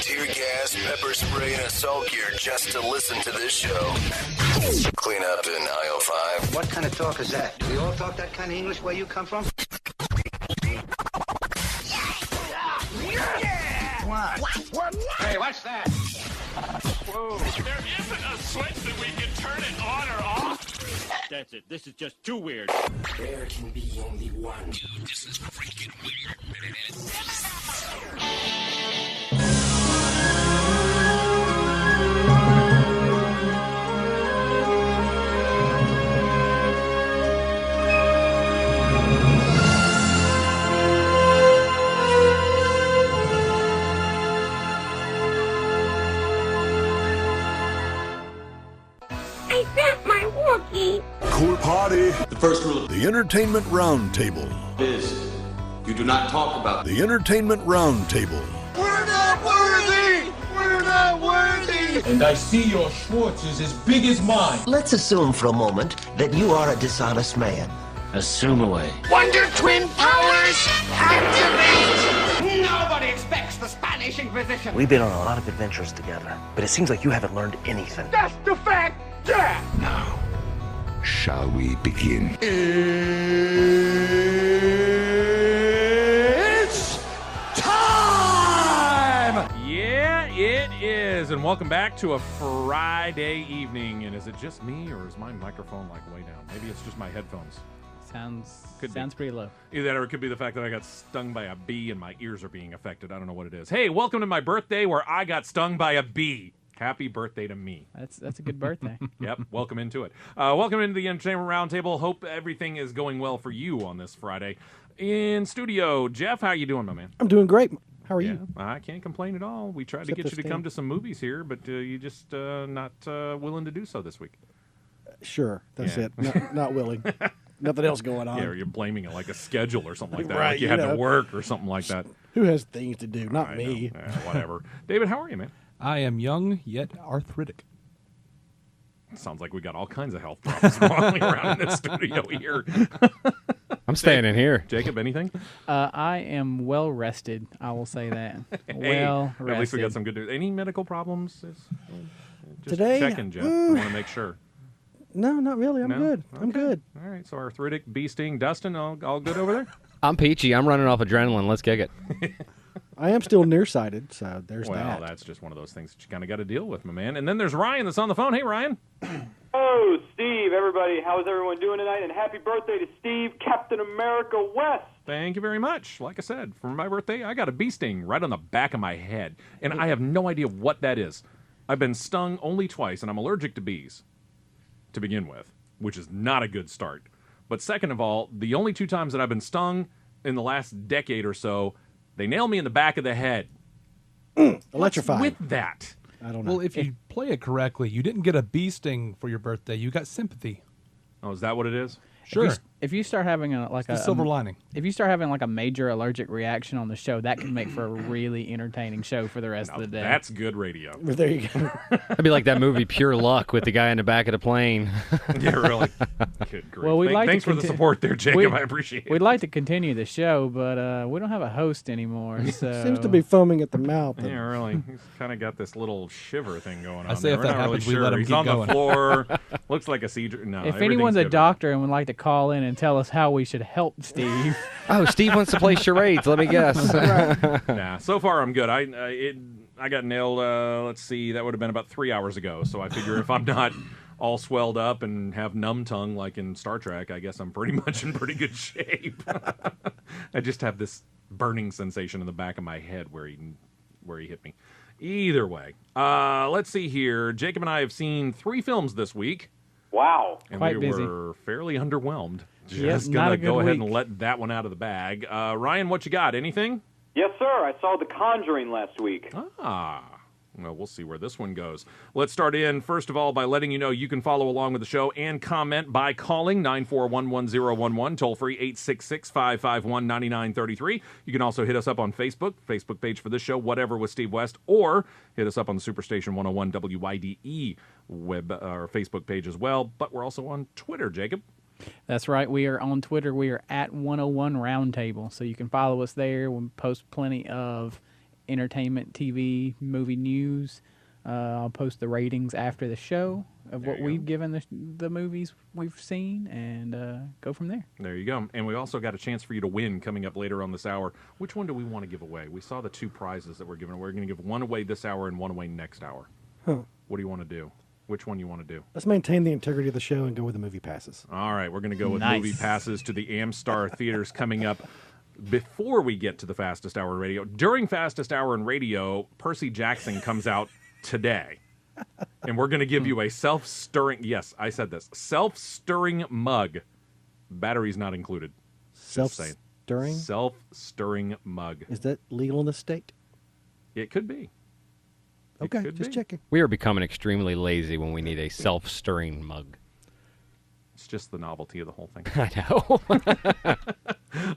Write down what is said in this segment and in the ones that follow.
tear gas, pepper spray, and assault gear just to listen to this show. Clean up in aisle 5. What kind of talk is that? Do we all talk that kind of English where you come from? What? Hey, what's that? Whoa. There isn't a switch that we can turn it on or off. That's it. This is just too weird. There can be only one. Dude, this is freaking weird. I got my Wookiee. Cool party. The first rule The Entertainment Roundtable. is you do not talk about The Entertainment Roundtable. We're not worthy! We're not worthy! And I see your Schwartz is as big as mine. Let's assume for a moment that you are a dishonest man. Assume away. Wonder Twin powers activate! Nobody expects the Spanish Inquisition! We've been on a lot of adventures together, but it seems like you haven't learned anything. That's the fact! Yeah! Now, shall we begin? It's time! Yeah, it is. And welcome back to a Friday evening. And is it just me, or is my microphone like way down? Maybe it's just my headphones. Sounds Could be. pretty low. Either that or it could be the fact that I got stung by a bee and my ears are being affected. I don't know what it is. Hey, welcome to my birthday where I got stung by a bee. Happy birthday to me. That's a good birthday. Yep, welcome into it. Welcome into the Entertainment Roundtable. Hope everything is going well for you on this Friday. In studio, Jeff, how you doing, my man? I'm doing great. How are you? I can't complain at all. We tried to Except get you to this come thing. to some movies here, but you just not willing to do so this week. Sure, that's Yeah. it. Not willing. Nothing else going on. Yeah, or you're blaming it like a schedule or something like that. Right, like you you had know. to work or something like that. Who has things to do? Not I me. know. Whatever. David, how are you, man? I am young yet arthritic. Sounds like we got all kinds of health problems rolling around in the studio here. I'm staying in here. Jacob, anything? I am well rested. I will say that. Well rested. At least we got some good news. Any medical problems? Just Today? checking, Jeff. I want to make sure. No, not really. I'm No? good. I'm Okay. good. All right, so arthritic, bee sting. Dustin, all good over there? I'm peachy. I'm running off adrenaline. Let's kick it. I am still nearsighted, so there's Well, that. that's just one of those things that you kind of got to deal with, my man. And then there's Ryan that's on the phone. Hey, Ryan. Oh, Steve, everybody, how's everyone doing tonight? And happy birthday to Steve, Captain America West. Thank you very much. Like I said, for my birthday, I got a bee sting right on the back of my head, and I have no idea what that is. I've been stung only twice, and I'm allergic to bees to begin with, which is not a good start. But second of all, the only two times that I've been stung in the last decade or so, they nailed me in the back of the head. Electrified. What's with that? I don't know. Well, if you play it correctly, you didn't get a bee sting for your birthday. You got sympathy. Oh, is that what it is? Sure. If you start having It's the silver lining. if you start having like a major allergic reaction on the show, that can make for a really entertaining show for the rest of the day. That's good radio. Well, there you go. That'd be like that movie Pure Luck with the guy in the back of the plane. Yeah, really. Good grief. Well, we'd like to Thanks for the support there, Jacob. I appreciate it. We'd like to continue the show, but we don't have a host anymore. So Seems to be foaming at the mouth. Yeah, really. He's kind of got this little shiver thing going on. I say there. if that We're not happens, really we let sure. him He's keep on going. the floor. Looks like a seizure. No, if everything's anyone's a good. doctor and would like to call in and tell us how we should help Steve, Oh, Steve wants to play charades. Let me guess. Nah, so far I'm good. I got nailed. Let's see, that would have been about 3 hours ago. So I figure if I'm not all swelled up and have numb tongue like in Star Trek, I guess I'm pretty much in pretty good shape. I just have this burning sensation in the back of my head where he hit me. Either way, let's see here. Jacob and I have seen 3 films this week. Wow. And Quite we busy. were fairly underwhelmed. Yep, Just not gonna a good go ahead week. and let that one out of the bag. Ryan, what you got? Anything? Yes, sir. I saw The Conjuring last week. Well, we'll see where this one goes. Let's start in, first of all, by letting you know you can follow along with the show and comment by calling 941-1011, toll-free 866-551-9933. You can also hit us up on Facebook page for this show, Whatever with Steve West, or hit us up on the Superstation 101 WYDE web or Facebook page as well. But we're also on Twitter, Jacob. That's right. We are on Twitter. We are at 101 Roundtable, so you can follow us there. We post plenty of entertainment, TV, movie news. I'll post the ratings after the show of what we've given the movies we've seen, and go from there. There you go. And we also got a chance for you to win coming up later on this hour. Which one do we want to give away? We saw the 2 prizes that we're giving. We're going to give one away this hour and one away next hour. Huh. What do you want to do? Which one you want to do? Let's maintain the integrity of the show and go with the movie passes. All right, we're going to go with movie passes to the Amstar Theaters coming up before we get to the Fastest Hour in Radio. During Fastest Hour in Radio, Percy Jackson comes out today. And we're going to give you a self-stirring, yes, I said this, self-stirring mug. Batteries not included. Self-stirring? Self-stirring mug. Is that legal in the state? It could be. Okay, just checking. We are becoming extremely lazy when we need a self-stirring mug. It's just the novelty of the whole thing. I know.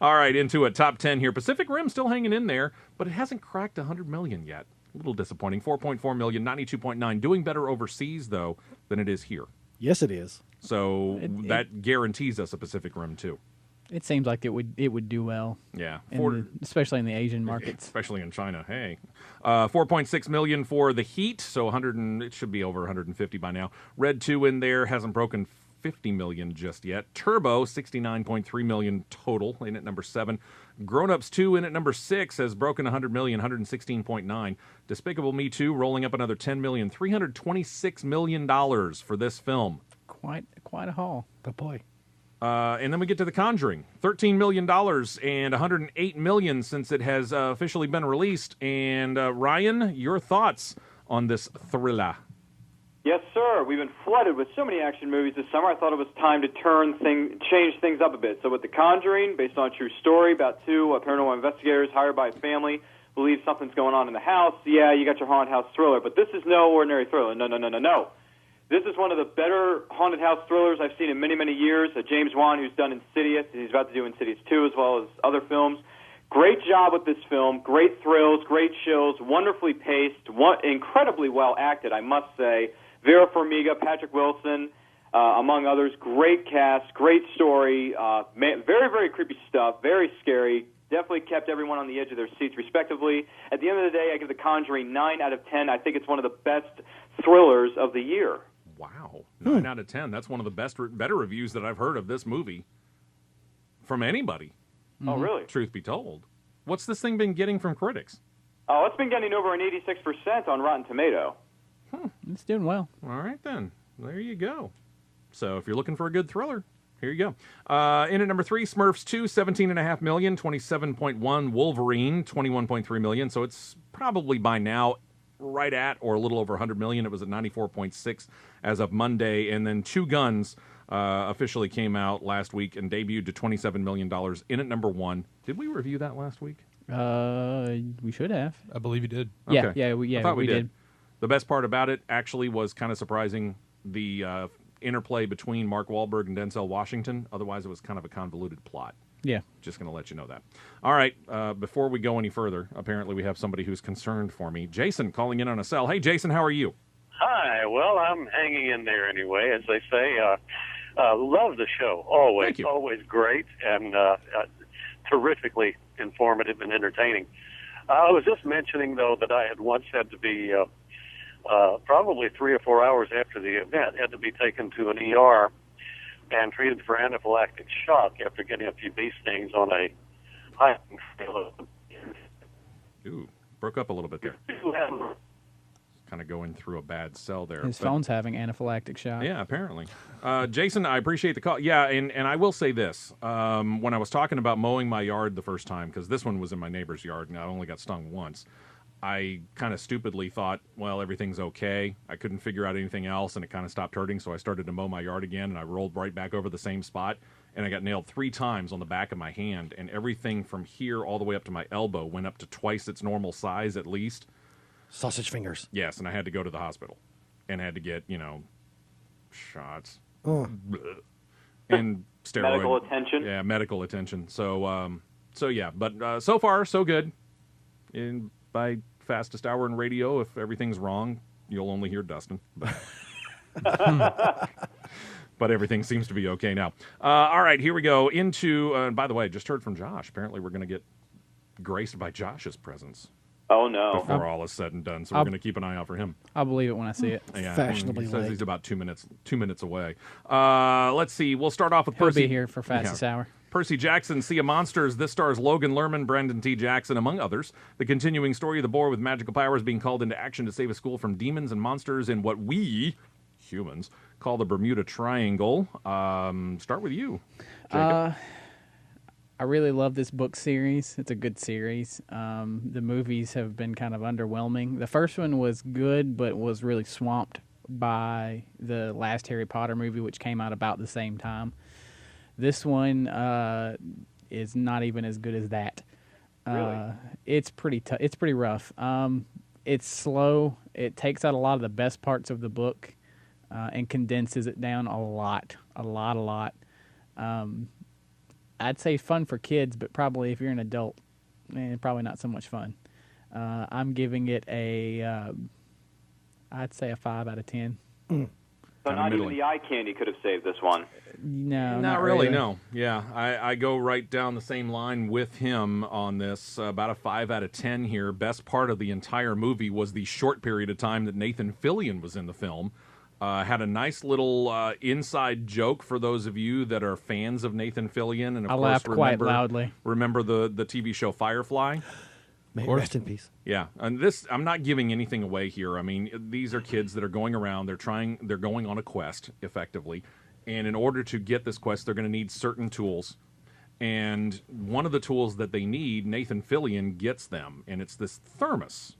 All right, into a top 10 here. Pacific Rim still hanging in there, but it hasn't cracked 100 million yet. A little disappointing. 4.4 million, 92.9. Doing better overseas, though, than it is here. Yes, it is. So that guarantees us a Pacific Rim, too. It seems like it would do well. Yeah. Especially in the Asian markets. Especially in China. Hey. 4.6 million for The Heat, so it should be over 150 by now. Red 2 in there, hasn't broken 50 million just yet. Turbo, 69.3 million total, in at number 7. Grown Ups 2 in at number 6 has broken 100 million, 116.9. Despicable Me 2 rolling up another 10 million, $326 million for this film. Quite a haul. But boy. And then we get to The Conjuring, $13 million and $108 million since it has officially been released. And Ryan, your thoughts on this thriller? Yes, sir. We've been flooded with so many action movies this summer. I thought it was time to change things up a bit. So with The Conjuring, based on a true story about 2 paranormal investigators hired by a family, believe something's going on in the house. Yeah, you got your haunted house thriller, but this is no ordinary thriller. No. This is one of the better haunted house thrillers I've seen in many, many years. James Wan, who's done Insidious, and he's about to do Insidious 2 as well as other films. Great job with this film. Great thrills, great chills, wonderfully paced, incredibly well acted, I must say. Vera Farmiga, Patrick Wilson, among others. Great cast, great story. Very, very creepy stuff. Very scary. Definitely kept everyone on the edge of their seats, respectively. At the end of the day, I give The Conjuring 9 out of 10. I think it's one of the best thrillers of the year. Wow, 9 out of 10. That's one of the better reviews that I've heard of this movie from anybody. Oh, really? Truth be told. What's this thing been getting from critics? Oh, it's been getting over an 86% on Rotten Tomato. It's doing well. All right, then. There you go. So if you're looking for a good thriller, here you go. In at number 3, Smurfs 2, $17.5 million, 27.1. Wolverine, $21.3 million. So it's probably by now right at or a little over 100 million. It was at 94.6 as of Monday. And then Two Guns officially came out last week and debuted to $27 million in at number 1. Did we review that last week? We should have. I believe you did. Okay. Yeah, I thought we did. The best part about it actually was kind of surprising, the interplay between Mark Wahlberg and Denzel Washington. Otherwise, it was kind of a convoluted plot. Yeah. Just going to let you know that. All right, before we go any further, apparently we have somebody who's concerned for me. Jason calling in on a cell. Hey, Jason, how are you? Hi. Well, I'm hanging in there anyway, as they say. Love the show. Always great and terrifically informative and entertaining. I was just mentioning, though, that I had once had to be probably 3 or 4 hours after the event, had to be taken to an ER and treated for anaphylactic shock after getting a few bee stings on a hiking trail. Ooh, broke up a little bit there. Kind of going through a bad cell there. His phone's having anaphylactic shock. Yeah, apparently. Jason, I appreciate the call. Yeah, and I will say this. When I was talking about mowing my yard the first time, because this one was in my neighbor's yard, and I only got stung once, I kind of stupidly thought, well, everything's okay. I couldn't figure out anything else, and it kind of stopped hurting, so I started to mow my yard again, and I rolled right back over the same spot, and I got nailed 3 times on the back of my hand, and everything from here all the way up to my elbow went up to twice its normal size at least. Sausage fingers. Yes, and I had to go to the hospital and had to get, shots. And steroid. Medical attention. Yeah, medical attention. So yeah, but so far, so good. And by fastest hour in radio, if everything's wrong, you'll only hear Dustin. But, but everything seems to be okay now. All right, here we go into, by the way, just heard from Josh. Apparently we're going to get graced by Josh's presence. Oh, no. Before all is said and done, so we're going to keep an eye out for him. I'll believe it when I see it. Yeah, Fashionably he says late. he's about 2 minutes away. Let's see. We'll start off with He'll Percy. be here for Fastest Hour. Percy Jackson, Sea of Monsters. This stars Logan Lerman, Brendan T. Jackson, among others. The continuing story of the boy with magical powers being called into action to save a school from demons and monsters in what we, humans, call the Bermuda Triangle. Start with you, Jacob. I really love this book series. It's a good series. The movies have been kind of underwhelming. The first one was good, but was really swamped by the last Harry Potter movie, which came out about the same time. This one is not even as good as that. Really? It's pretty it's pretty rough. It's slow. It takes out a lot of the best parts of the book and condenses it down a lot. I'd say fun for kids, but probably if you're an adult, probably not so much fun. I'm giving it I'd say a 5 out of 10. So not even the eye candy could have saved this one. No, not really. No, yeah, I go right down the same line with him on this. About a 5 out of 10 here. Best part of the entire movie was the short period of time that Nathan Fillion was in the film. Had a nice little inside joke for those of you that are fans of Nathan Fillion, and of I course laughed quite loudly. Remember the TV show Firefly? May it rest in peace. Yeah, and this, I'm not giving anything away here. I mean, these are kids that are going around. They're going on a quest, effectively, and in order to get this quest, they're going to need certain tools. And one of the tools that they need, Nathan Fillion gets them, and it's this thermos.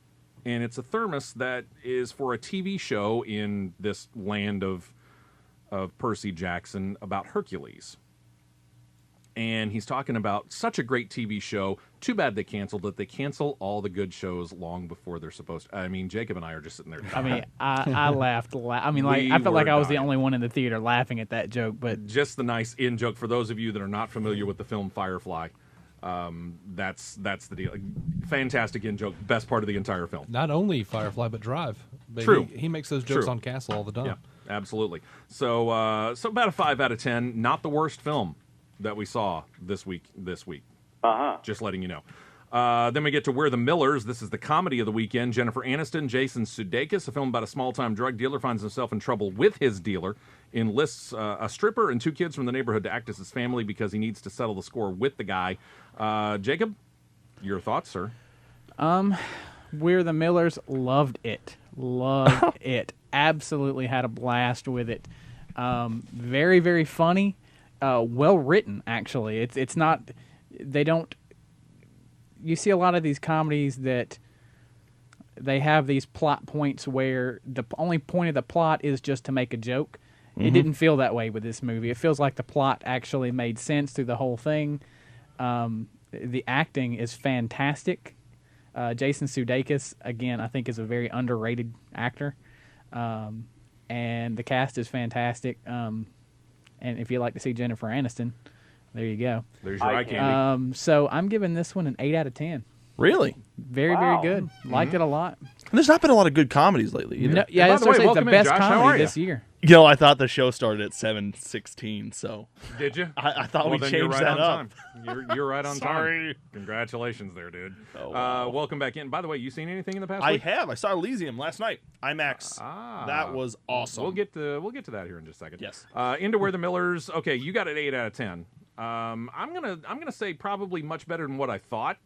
And it's a thermos that is for a TV show in this land of Percy Jackson about Hercules. And he's talking about such a great TV show. Too bad they canceled it. They cancel all the good shows long before they're supposed to. I mean, Jacob and I are just sitting there. I mean, I laughed. I mean, like I felt like I was the only one in the theater laughing at that joke. But just the nice in joke for those of you that are not familiar with the film Firefly. That's the deal. Fantastic in joke. Best part of the entire film. Not only Firefly, but Drive. But True. He makes those jokes on Castle all the time. Yeah, absolutely. So about a 5 out of 10. Not the worst film that we saw this week. Just letting you know. Then we get to We're the Millers. This is the comedy of the weekend. Jennifer Aniston, Jason Sudeikis, a film about a small-time drug dealer finds himself in trouble with his dealer, enlists a stripper and 2 kids from the neighborhood to act as his family because he needs to settle the score with the guy. Jacob, your thoughts, sir? We're the Millers. Loved it. Absolutely had a blast with it. Very, very funny. Well written, actually. It's not. They don't. You see a lot of these comedies that they have these plot points where the only point of the plot is just to make a joke. Mm-hmm. It didn't feel that way with this movie. It feels like the plot actually made sense through the whole thing. The acting is fantastic. Jason Sudeikis, again, I think is a very underrated actor. And the cast is fantastic. And if you like to see Jennifer Aniston, there you go. There's your eye candy. So I'm giving this one an 8 out of 10. Really? Very, very good. Liked it a lot. And there's not been a lot of good comedies lately either. No, yeah, it's the best comedy this year. You know, I thought the show started at 7:16, so... Did you? I thought we changed right that up. You're right on Sorry. time. Congratulations there, dude. Oh, wow. Welcome back in. By the way, you seen anything in the past I week? have. I saw Elysium last night. IMAX. That was awesome. We'll get to that here in just a second. Yes. Into Where the Millers. Okay, you got an 8 out of 10. I'm gonna say probably much better than what I thought.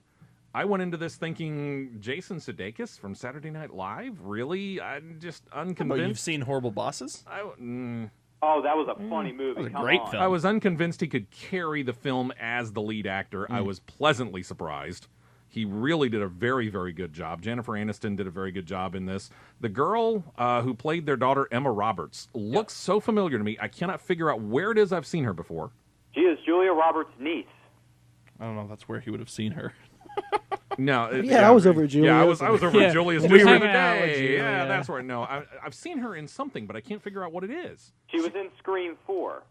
I went into this thinking Jason Sudeikis from Saturday Night Live. Really, I'm just unconvinced. But you've seen Horrible Bosses? Oh, that was a funny movie. That was a great film. I was unconvinced he could carry the film as the lead actor. I was pleasantly surprised. He really did a very, very good job. Jennifer Aniston did a very good job in this. The girl who played their daughter, Emma Roberts, looks so familiar to me. I cannot figure out where it is I've seen her before. She is Julia Roberts' niece. I don't know if that's where he would have seen her. No, I was over at Julia's. Yeah, I was over at Julia's just the other day. Yeah, that's right. No, I've seen her in something, but I can't figure out what it is. She was in Scream 4.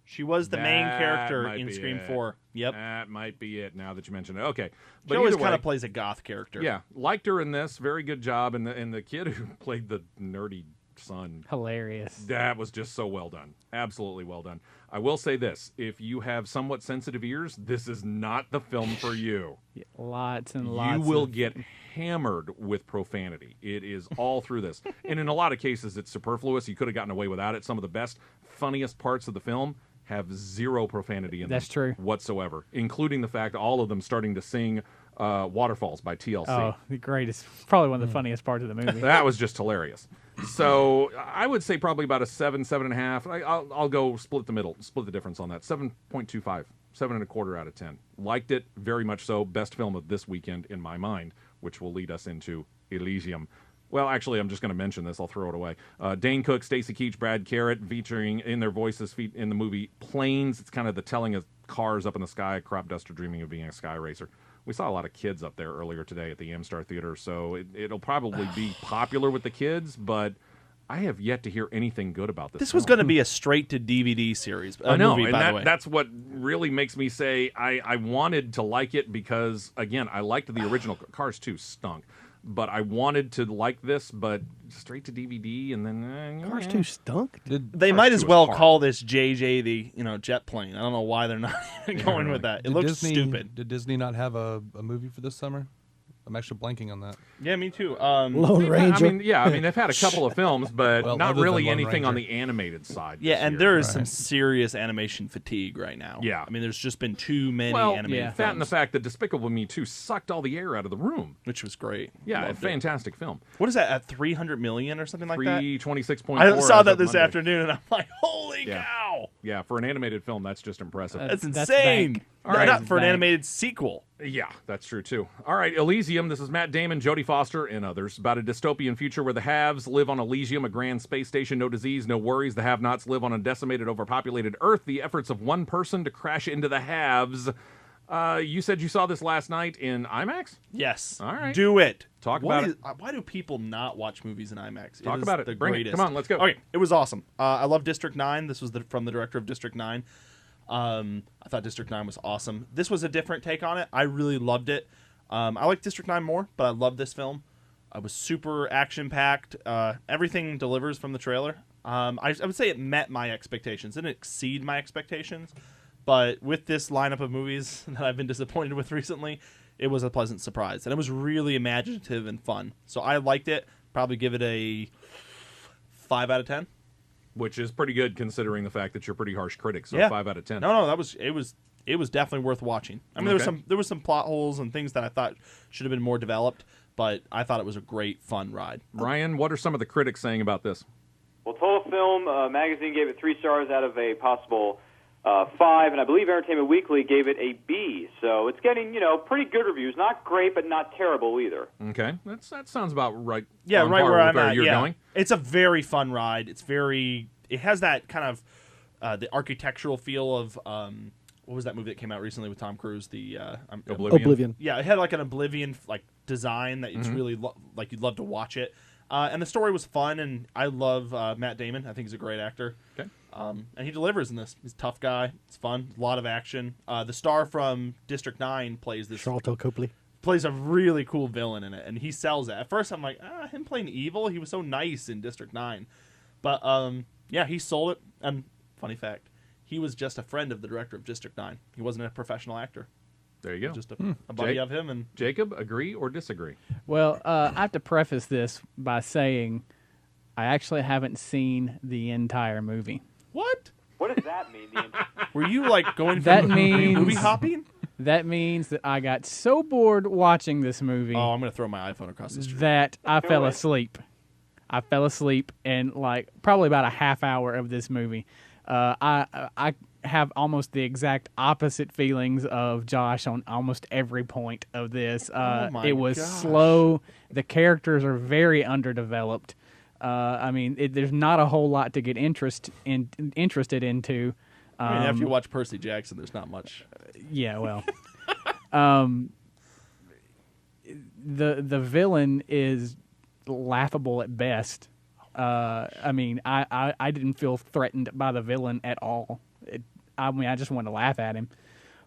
She was the main character in Scream 4. Yep. That might be it now that you mention it. Okay. But she always kind of plays a goth character. Yeah, liked her in this. Very good job. And the kid who played the nerdy son. Hilarious. That was just so well done. Absolutely well done. I will say this. If you have somewhat sensitive ears, this is not the film for you. Yeah, lots and lots. You will get hammered with profanity. It is all through this. And in a lot of cases, it's superfluous. You could have gotten away without it. Some of the best, funniest parts of the film have zero profanity in them. That's true. Whatsoever, including the fact all of them starting to sing Waterfalls by TLC. Oh, the greatest. Probably one of the funniest parts of the movie. That was just hilarious. So I would say probably about a 7.5. I'll go split the difference on that. 7.25, 7.25 out of 10. Liked it very much so. Best film of this weekend in my mind, which will lead us into Elysium. Well, actually, I'm just going to mention this. I'll throw it away. Dane Cook, Stacy Keach, Brad Garrett, featuring in their voices in the movie Planes. It's kind of the telling of cars up in the sky, a crop duster dreaming of being a sky racer. We saw a lot of kids up there earlier today at the Amstar Theater, so it'll probably be popular with the kids, but I have yet to hear anything good about this. This was going to be a straight-to-DVD series. I know, movie, and by the way. That's what really makes me say I wanted to like it because, again, I liked the original. Cars 2 stunk. But I wanted to like this, but straight to DVD, and then Cars 2 stunk. They might as well call this JJ the jet plane. I don't know why they're not going with that. It looks stupid. Did Disney not have a movie for this summer? I'm actually blanking on that. Yeah, me too. Lone Ranger. I mean, they've had a couple of films, but Well, not other really than Lone anything on Ranger. the animated side. Yeah, this and year. there is some serious animation fatigue right now. Yeah. I mean, there's just been too many animated films. That and the fact that Despicable Me 2 sucked all the air out of the room. Which was great. Yeah, a Loved it. fantastic film. What is that, at 300 million or something like that? 326.4. I saw as that of this Monday. afternoon, and I'm like, holy Yeah. cow! Yeah, for an animated film, that's just impressive. That's That's insane. bank. All right. Not for an Bank. animated sequel. Yeah, that's true, too. All right, Elysium. This is Matt Damon, Jodie Foster, and others. About a dystopian future where the haves live on Elysium, a grand space station, no disease, no worries. The have-nots live on a decimated, overpopulated Earth. The efforts of one person to crash into the haves. You said you saw this last night in IMAX? Yes. All right. Do it. Talk about it. Why do people not watch movies in IMAX? Talk is about it. The Bring greatest. it. Come on, let's go. Okay, it was awesome. I love District 9. This was from the director of District 9. I thought District 9 was awesome. This was a different take on it. I really loved it. I like District 9 more, but I love this film. It was super action-packed. Everything delivers from the trailer. I would say it met my expectations. It didn't exceed my expectations. But with this lineup of movies that I've been disappointed with recently, it was a pleasant surprise. And it was really imaginative and fun. So I liked it. Probably give it a 5 out of 10. Which is pretty good considering the fact that you're pretty harsh critics. So Yeah. 5 out of 10. No, it was definitely worth watching. I mean, Okay. there was some plot holes and things that I thought should have been more developed, but I thought it was a great, fun ride. Ryan, what are some of the critics saying about this? Well, Total Film magazine gave it 3 stars out of a possible 5, and I believe Entertainment Weekly gave it a B. So it's getting, pretty good reviews. Not great, but not terrible either. Okay, that sounds about right. Yeah, on right par where with I'm at. You're Yeah, going. it's a very fun ride. It has that kind of the architectural feel of what was that movie that came out recently with Tom Cruise? The Oblivion. Yeah, it had like an Oblivion design that it's Mm-hmm. really you'd love to watch it. And the story was fun, and I love Matt Damon. I think he's a great actor. Okay. And he delivers in this. He's a tough guy. It's fun. A lot of action. The star from District 9 plays this. Charlton Copley. Plays a really cool villain in it, and he sells it. At first, I'm like, him playing evil? He was so nice in District 9. But, yeah, he sold it. And, funny fact, he was just a friend of the director of District 9. He wasn't a professional actor. There you go. Just a buddy of him. And Jacob, agree or disagree? Well, I have to preface this by saying I actually haven't seen the entire movie. What? What does that mean? Were you, going That from means movie hopping? That means that I got so bored watching this movie. Oh, I'm going to throw my iPhone across the street. That I fell asleep. I fell asleep in probably about a half hour of this movie. I have almost the exact opposite feelings of Josh on almost every point of this. my It was gosh. slow. The characters are very underdeveloped. There's not a whole lot to get interested into. After you watch Percy Jackson, there's not much. Yeah, well, the villain is laughable at best. I didn't feel threatened by the villain at all. I just wanted to laugh at him.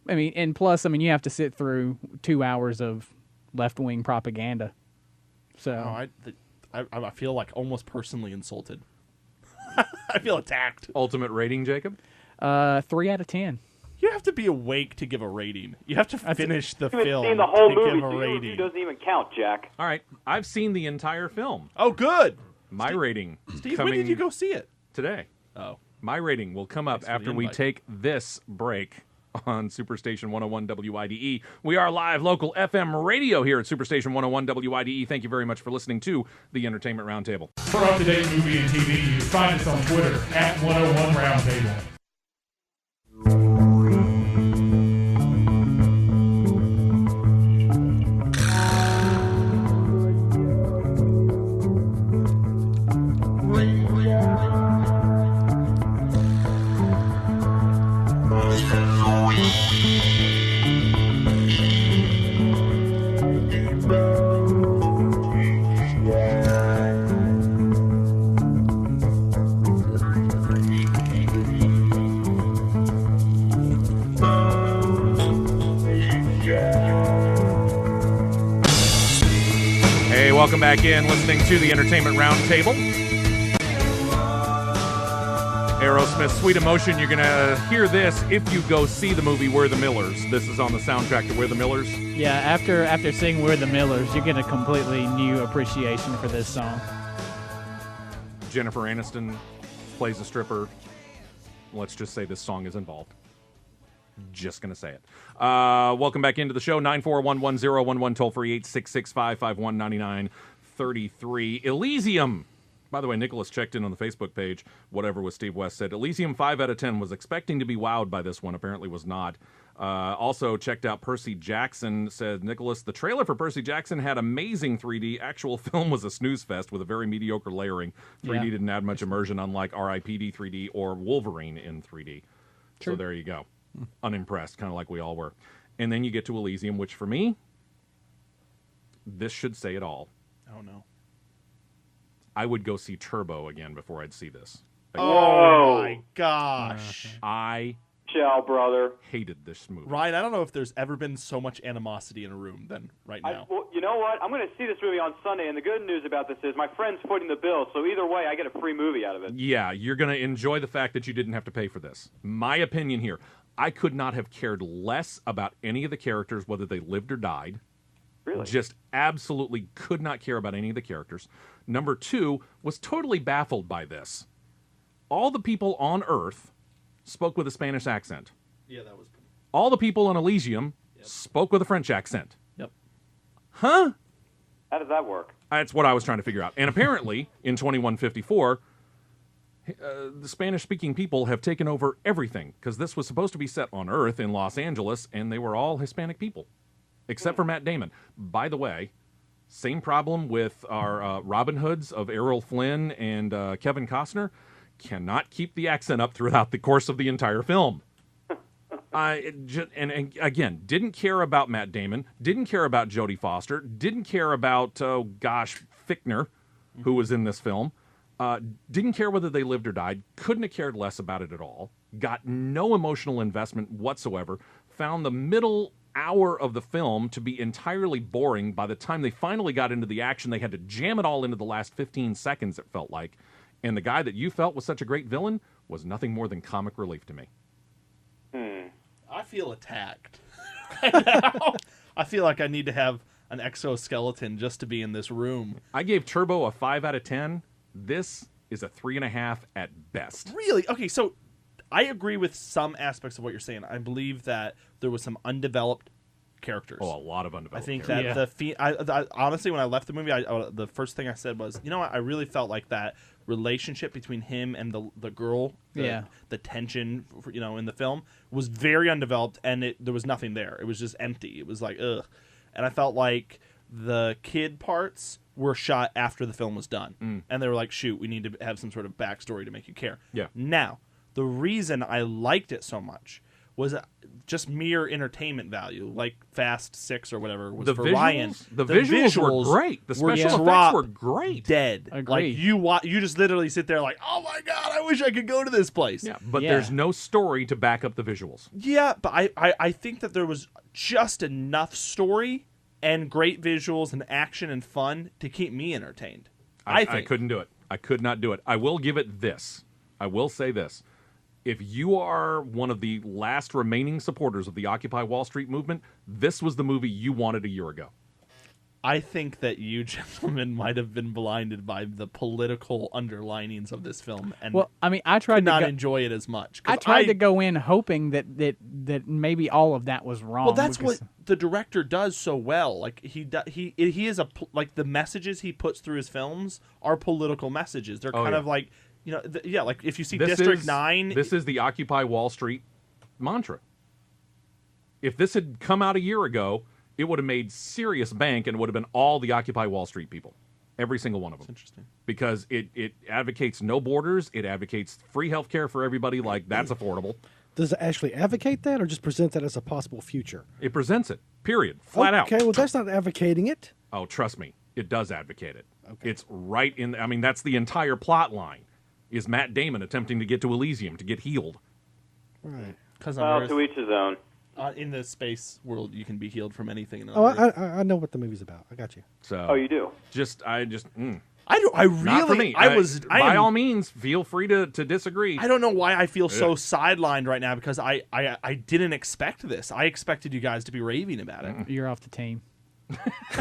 And plus, you have to sit through 2 hours of left-wing propaganda. So I feel like almost personally insulted. I feel attacked. Ultimate rating, Jacob? 3 out of 10. You have to be awake to give a rating. You have to finish the You haven't film seen the whole to movie, give a so your review rating. doesn't even count, Jack. All right. I've seen the entire film. Oh, good. My rating Steve, coming when did you go see it? today. Oh. My rating will come up Thanks for after the we invite. take this break on Superstation 101 WIDE. We are live local FM radio here at Superstation 101 WIDE. Thank you very much for listening to the Entertainment Roundtable. For up-to-date movie and TV news, find us on Twitter at 101 Roundtable. Hey, welcome back in, listening to the Entertainment Roundtable. Aerosmith, Sweet Emotion. You're going to hear this if you go see the movie We're the Millers. This is on the soundtrack to We're the Millers. Yeah, after seeing We're the Millers, you get a completely new appreciation for this song. Jennifer Aniston plays a stripper. Let's just say this song is involved. Just going to say it. Welcome back into the show. 941-1011, toll-free 866-551-9933. Elysium. By the way, Nicholas checked in on the Facebook page. Whatever was Steve West said. Elysium 5 out of 10. Was expecting to be wowed by this one. Apparently was not. Also checked out Percy Jackson. Said, Nicholas, the trailer for Percy Jackson had amazing 3D. Actual film was a snooze fest with a very mediocre layering. 3D didn't add much immersion, unlike R.I.P.D. 3D or Wolverine in 3D. True. So there you go. Unimpressed, kind of like we all were. And then you get to Elysium, which for me, this should say it all. Oh, no. I would go see Turbo again before I'd see this. Oh, my gosh. I Shall, brother. hated this movie. Ryan, I don't know if there's ever been so much animosity in a room than right now. Well, you know what? I'm going to see this movie on Sunday, and the good news about this is my friend's footing the bill, so either way, I get a free movie out of it. Yeah, you're going to enjoy the fact that you didn't have to pay for this. My opinion here, I could not have cared less about any of the characters, whether they lived or died. Really? Just absolutely could not care about any of the characters. Number two, was totally baffled by this. All the people on Earth spoke with a Spanish accent. Yeah, that was... All the people on Elysium spoke with a French accent. Yep. Huh? How does that work? That's what I was trying to figure out. And apparently, in 2154, the Spanish-speaking people have taken over everything, because this was supposed to be set on Earth in Los Angeles, and they were all Hispanic people, except for Matt Damon. By the way, same problem with our Robin Hoods of Errol Flynn and Kevin Costner. Cannot keep the accent up throughout the course of the entire film. And again, didn't care about Matt Damon, didn't care about Jodie Foster, didn't care about, Fichtner, who was in this film. Didn't care whether they lived or died. Couldn't have cared less about it at all. Got no emotional investment whatsoever. Found the middle hour of the film to be entirely boring. By the time they finally got into the action, they had to jam it all into the last 15 seconds, it felt like. And the guy that you felt was such a great villain was nothing more than comic relief to me. I feel attacked. I feel like I need to have an exoskeleton just to be in this room. I gave Turbo a 5 out of 10. This is a 3.5 at best. Really? Okay, so I agree with some aspects of what you're saying. I believe that there was some undeveloped characters. Oh, a lot of undeveloped I think characters. that I honestly, when I left the movie, the first thing I said was, you know what? I really felt like that relationship between him and the girl, the tension, in the film was very undeveloped, and there was nothing there. It was just empty. It was like, ugh. And I felt like the kid parts were shot after the film was done. And they were like, shoot, we need to have some sort of backstory to make you care. Yeah. Now, the reason I liked it so much was just mere entertainment value, like Fast 6 or whatever was for Ryan. The visuals were great. The special effects were great. Dead. Agreed. Like you just literally sit there like, oh my god, I wish I could go to this place. Yeah, but there's no story to back up the visuals. Yeah, but I think that there was just enough story and great visuals and action and fun to keep me entertained. I couldn't do it. I could not do it. I will give it this. I will say this. If you are one of the last remaining supporters of the Occupy Wall Street movement, this was the movie you wanted a year ago. I think that you gentlemen might have been blinded by the political underlinings of this film, and I tried to not enjoy it as much. I tried to go in hoping that maybe all of that was wrong. Well, that's what the director does so well. Like he is like the messages he puts through his films are political messages. They're kind of like like if you see District 9, this is the Occupy Wall Street mantra. If this had come out a year ago, it would have made serious bank, and it would have been all the Occupy Wall Street people. Every single one of them. That's interesting. Because it advocates no borders. It advocates free health care for everybody. Like, that's affordable. Does it actually advocate that or just present that as a possible future? It presents it, period. Flat out. Okay, well, that's not advocating it. Oh, trust me. It does advocate it. Okay. It's right in... I mean, that's the entire plot line, is Matt Damon attempting to get to Elysium, to get healed. Right. To each his own. In the space world, you can be healed from anything. I know what the movie's about. I got you. So, you do. I not for me. By all means, feel free to disagree. I don't know why I feel so sidelined right now because I didn't expect this. I expected you guys to be raving about it. You're off the team.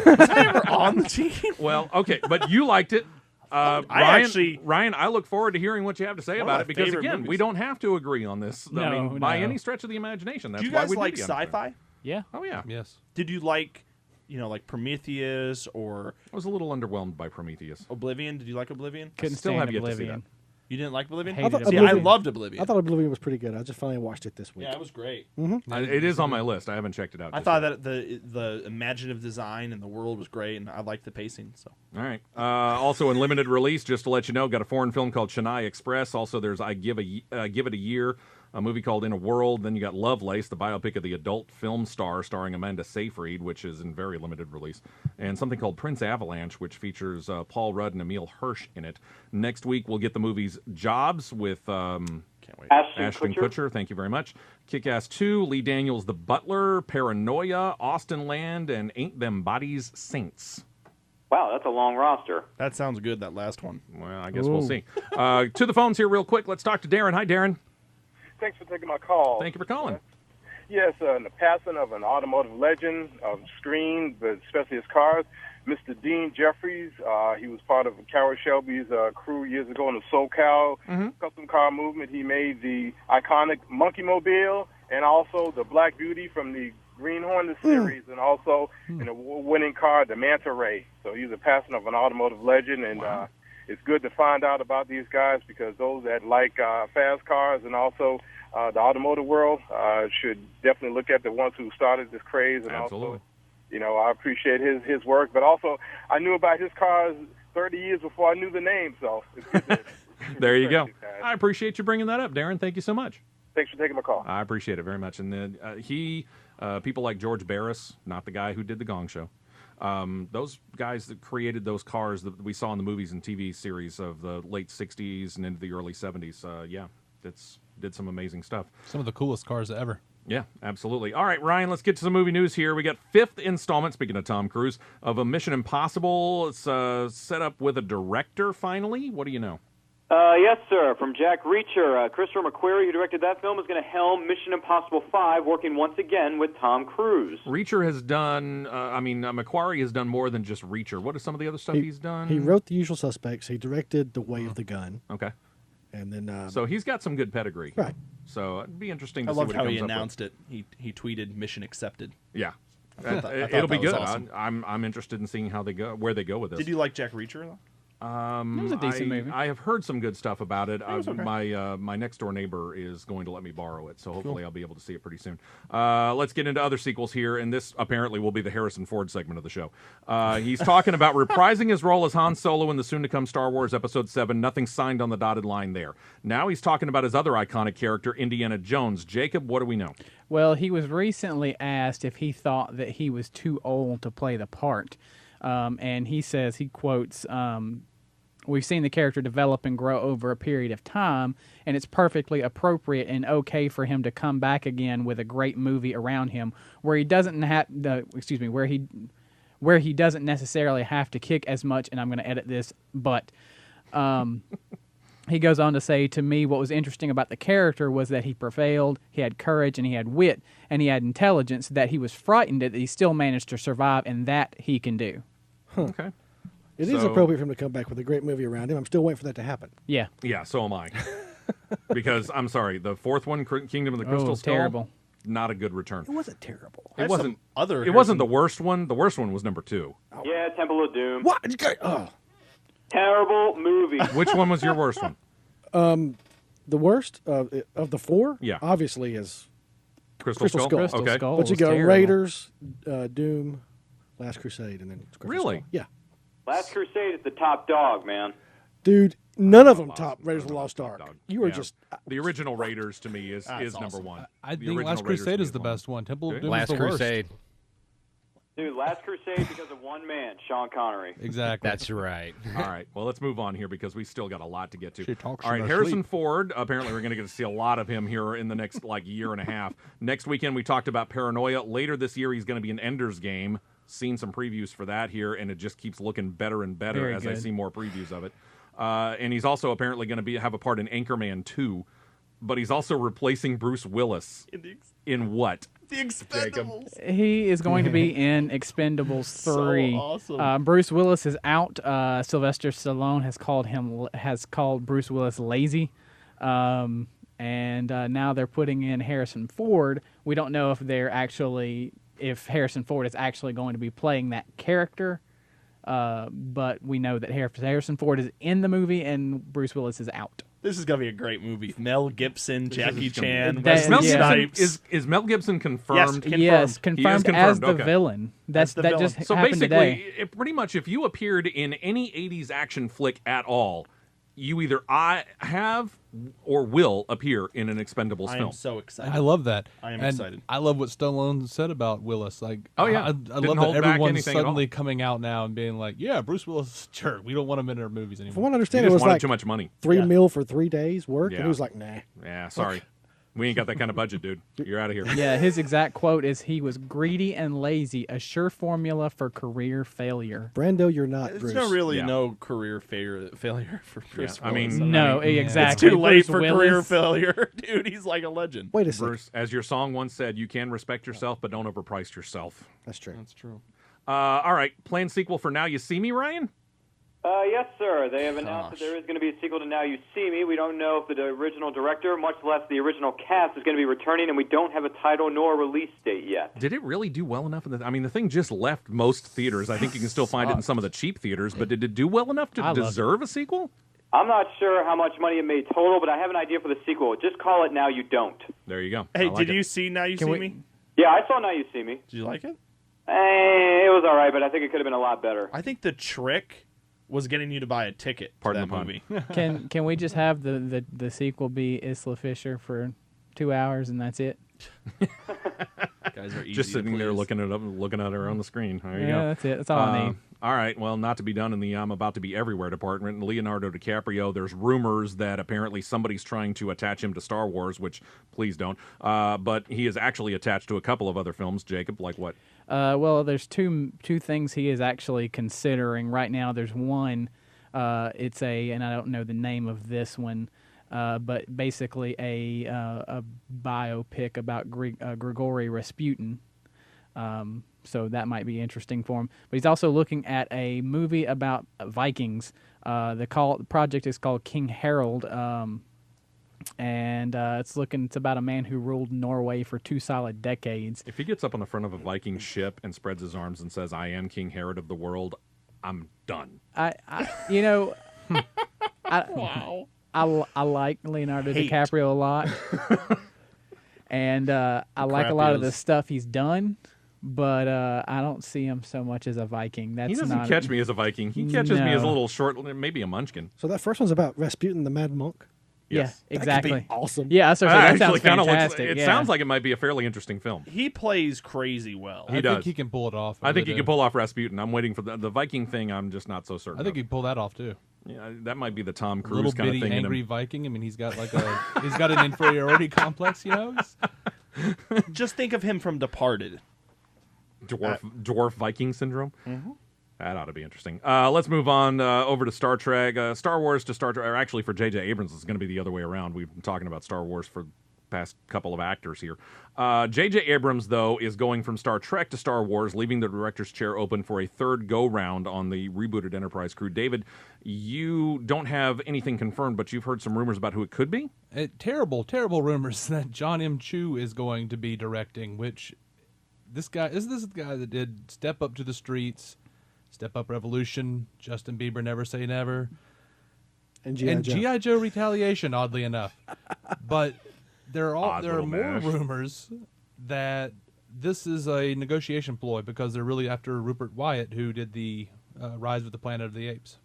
Was I ever on the team? Well, okay, but you liked it. Ryan, I look forward to hearing what you have to say about it because, again, we don't have to agree on this. By any stretch of the imagination. That's do you why guys we like do sci-fi? Yeah. Oh, yeah. Yes. Did you like, like Prometheus or... I was a little underwhelmed by Prometheus. Oblivion? Did you like Oblivion? Couldn't still stand have yet to see Oblivion. that. You didn't like Oblivion? I loved Oblivion. I thought Oblivion was pretty good. I just finally watched it this week. Yeah, it was great. Mm-hmm. It is on my list. I haven't checked it out. I thought that the imaginative design and the world was great, and I liked the pacing. So. All right. Also in limited release, just to let you know, got a foreign film called Chennai Express. Also, there's Give It a Year, a movie called In a World. Then you got Lovelace, the biopic of the adult film star starring Amanda Seyfried, which is in very limited release. And something called Prince Avalanche, which features Paul Rudd and Emil Hirsch in it. Next week, we'll get the movies Jobs with Ashton Kutcher. Thank you very much. Kick-Ass 2, Lee Daniels, The Butler, Paranoia, Austin Land, and Ain't Them Bodies Saints. Wow, that's a long roster. That sounds good, that last one. Well, I guess we'll see. To the phones here real quick. Let's talk to Darren. Hi, Darren. Thanks for taking my call. Thank you for calling. Yes, the passing of an automotive legend of screen, but especially his cars, Mr. Dean Jeffries. He was part of Carroll Shelby's crew years ago in the SoCal custom car movement. He made the iconic Monkey Mobile and also the Black Beauty from the Green Hornet series, and also an award-winning car, the Manta Ray. So he's a passing of an automotive legend, and it's good to find out about these guys because those that like fast cars and also the automotive world should definitely look at the ones who started this craze. And Absolutely. Also, I appreciate his work, but also I knew about his cars 30 years before I knew the name, so it's good to, there you go. I appreciate you bringing that up, Darren. Thank you so much. Thanks for taking my call. I appreciate it very much. And then people like George Barris, not the guy who did the Gong Show, those guys that created those cars that we saw in the movies and TV series of the late 60s and into the early 70s, did some amazing stuff. Some of the coolest cars ever. Yeah, absolutely. All right, Ryan, let's get to some movie news here. We got 5th installment, speaking of Tom Cruise, of a Mission Impossible. It's set up with a director, finally. What do you know? Yes, sir. From Jack Reacher, Christopher McQuarrie, who directed that film, is going to helm Mission Impossible 5, working once again with Tom Cruise. Reacher has done, McQuarrie has done more than just Reacher. What is some of the other stuff he's done? He wrote The Usual Suspects. He directed The Way of the Gun. Okay. And then, so he's got some good pedigree. Right. So it'd be interesting to I see loved what how he he comes announced it. He tweeted "Mission accepted." Yeah. I thought It'll be that was good. awesome. I'm interested in seeing where they go with this. Did you like Jack Reacher though? It was a decent movie. I have heard some good stuff about it. was okay. My next door neighbor is going to let me borrow it, so hopefully I'll be able to see it pretty soon. Let's get into other sequels here, and this apparently will be the Harrison Ford segment of the show. He's talking about reprising his role as Han Solo in the soon-to-come Star Wars Episode 7. Nothing signed on the dotted line there. Now he's talking about his other iconic character, Indiana Jones. Jacob, what do we know? Well, he was recently asked if he thought that he was too old to play the part. And he says, he quotes, we've seen the character develop and grow over a period of time, and it's perfectly appropriate and okay for him to come back again with a great movie around him where he doesn't have where he doesn't necessarily have to kick as much, and I'm going to edit this, but he goes on to say, to me, what was interesting about the character was that he prevailed, he had courage, and he had wit, and he had intelligence, that he was frightened that he still managed to survive, and that he can do. Okay. It is appropriate for him to come back with a great movie around him. I'm still waiting for that to happen. Yeah. Yeah, so am I. Because, I'm sorry, the fourth one, Kingdom of the Crystal Skull, terrible. Not a good return. It wasn't terrible. It wasn't the worst one. The worst one was number 2. Yeah, Temple of Doom. What? Oh. Terrible movie. Which one was your worst one? The worst of the 4, yeah, obviously is Crystal Skull. Crystal Skull but you was go terrible. Raiders, Doom, Last Crusade, and then Crystal Really? Skull. Yeah. Last Crusade is the top dog, man. Dude, none of them top Raiders of the Lost Ark. You are just... The original Raiders, to me, is awesome. number 1. I think Last Crusade is the best one. Temple of Doom is Last the worst. Crusade. Dude, Last Crusade because of one man, Sean Connery. Exactly. That's right. All right. Well, let's move on here because we still got a lot to get to. She talks All right. in her Harrison sleep. Ford. Apparently, we're going to get to see a lot of him here in the next year and a half. Next weekend, we talked about Paranoia. Later this year, he's going to be in Ender's Game. Seen some previews for that here, and it just keeps looking better and better Very as good. I see more previews of it. And he's also apparently going to have a part in Anchorman 2, but he's also replacing Bruce Willis in what? The Expendables. He is going to be in Expendables 3. So awesome. Bruce Willis is out. Sylvester Stallone has called Bruce Willis lazy, and now they're putting in Harrison Ford. We don't know if Harrison Ford is actually going to be playing that character, but we know that Harrison Ford is in the movie and Bruce Willis is out. This is going to be a great movie. Mel Gibson, Jackie Chan, That- Wesley yeah. Snipes. Is Mel Gibson confirmed? Yes, confirmed, He is as the okay. villain. As the That villain. just So happened basically, today. pretty much, if you appeared in any 80s action flick at all, you either have or will appear in an Expendables I film. am so excited. I love that. I am And excited. I love what Stallone said about Willis. Like, Oh, yeah. I Didn't love hold that back everyone's anything at suddenly all. coming out now and being like, "Yeah, Bruce Willis, sure, we don't want him in our movies anymore." From what I He understand, just it was wanted like too much money. $3 million for 3 days work, Yeah. and he was like, nah. Yeah, sorry. We ain't got that kind of budget, dude. You're out of here. Yeah, his exact quote is, "He was greedy and lazy, a sure formula for career failure." Brando, you're not There's Bruce. no career failure for Bruce I mean, Willis. No, I mean, exactly. It's too late Bruce for Willis. career failure. Dude, he's like a legend. Wait a second. Bruce, as your song once said, you can respect yourself, but don't overprice yourself. That's true. That's true. All right, planned sequel for Now You See Me, Ryan? Yes, sir. They have announced that there is going to be a sequel to Now You See Me. We don't know if the original director, much less the original cast, is going to be returning, and we don't have a title nor a release date yet. Did it really do well enough? The thing just left most theaters. I think you can still find it in some of the cheap theaters, but did it do well enough to deserve a sequel? I'm not sure how much money it made total, but I have an idea for the sequel. Just call it Now You Don't. There you go. Hey, did you see Now You See Me? Yeah, I saw Now You See Me. Did you like it? It was all right, but I think it could have been a lot better. I think the trick was getting you to buy a ticket to that movie. Can we just have the sequel be Isla Fisher for 2 hours and that's it? Guys are easy Just sitting to there please. looking at her on the screen. There you Yeah, go. that's it. That's all I need. All right. Well, not to be done in the I'm about to be everywhere department. Leonardo DiCaprio, there's rumors that apparently somebody's trying to attach him to Star Wars, which please don't. But he is actually attached to a couple of other films. Jacob, like what? Well, there's two things he is actually considering right now. There's one, and I don't know the name of this one, but basically a biopic about Grigory Rasputin. So that might be interesting for him. But he's also looking at a movie about Vikings. The project is called King Harold, and it's about a man who ruled Norway for 2 solid decades. If he gets up on the front of a Viking ship and spreads his arms and says, "I am King Herod of the world," I'm done. I like Leonardo DiCaprio a lot, and I like a lot of the stuff he's done. But I don't see him so much as a Viking. He doesn't catch me as a Viking. He catches me as a little short, maybe a munchkin. So that first one's about Rasputin the Mad Monk? Yes. Yeah, exactly. That could be awesome. Yeah, that sounds fantastic. It sounds like it might be a fairly interesting film. He plays crazy well. He does. I think he can pull it off. I think he can pull off Rasputin. I'm waiting for the Viking thing. I'm just not so certain. I think he'd pull that off too. Yeah, that might be the Tom Cruise Little kind of bitty thing. angry Viking. I mean, he's got he's got an inferiority complex. Just think of him from Departed. Dwarf Viking syndrome. Mm-hmm. That ought to be interesting. Let's move on over to Star Trek. Star Wars to Star Trek, or actually for J.J. Abrams, it's going to be the other way around. We've been talking about Star Wars for the past couple of actors here. J.J. Abrams, though, is going from Star Trek to Star Wars, leaving the director's chair open for a third go-round on the rebooted Enterprise crew. David, you don't have anything confirmed, but you've heard some rumors about who it could be? Terrible rumors that John M. Chu is going to be directing, which this guy the guy that did Step Up to the Streets, Step Up Revolution, Justin Bieber, Never Say Never, and G.I. Joe Retaliation, oddly enough. But there are more rumors that this is a negotiation ploy because they're really after Rupert Wyatt, who did the Rise of the Planet of the Apes.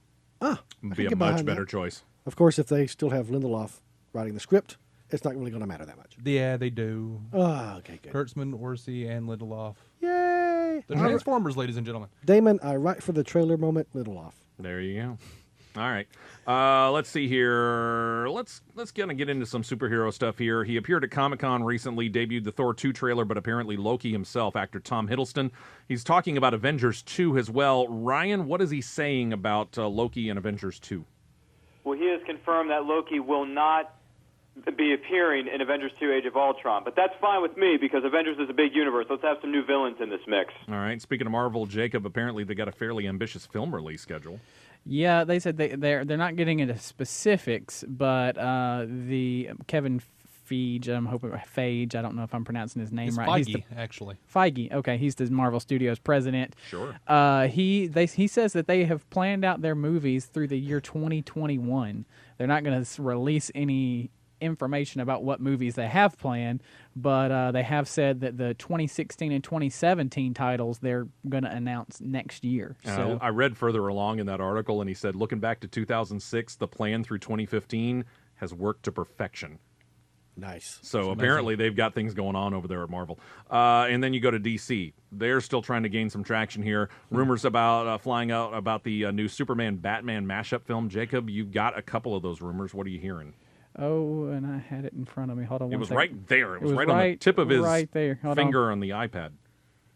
Be a much better choice. Of course, if they still have Lindelof writing the script, it's not really going to matter that much. Yeah, they do. Oh, okay, good. Kurtzman, Orsi, and Lindelof. Yay! The Transformers, ladies and gentlemen. Damon, I write for the trailer moment, Lindelof. There you go. All right. Let's see here. Let's kind of get into some superhero stuff here. He appeared at Comic-Con recently, debuted the Thor 2 trailer, but apparently Loki himself, actor Tom Hiddleston. He's talking about Avengers 2 as well. Ryan, what is he saying about Loki and Avengers 2? Well, he has confirmed that Loki will not be appearing in Avengers 2 Age of Ultron. But that's fine with me because Avengers is a big universe. Let's have some new villains in this mix. All right. Speaking of Marvel, Jacob, apparently they got a fairly ambitious film release schedule. Yeah, they said they're not getting into specifics, but the Kevin Feige, I'm hoping Feige, I don't know if I'm pronouncing his name it's right. Feige, actually. Feige, okay, he's the Marvel Studios president. Sure. He says that they have planned out their movies through the year 2021. They're not going to release any information about what movies they have planned, but they have said that the 2016 and 2017 titles they're going to announce next year. So I read further along in that article, and he said, looking back to 2006, the plan through 2015 has worked to perfection. Nice. So apparently they've got things going on over there at Marvel. And then you go to DC. They're still trying to gain some traction here. Rumors about flying out about the new Superman-Batman mashup film. Jacob, you got a couple of those rumors. What are you hearing? Oh, and I had it in front of me. Hold on. It was second. right there. It was right on the tip of his finger on the iPad.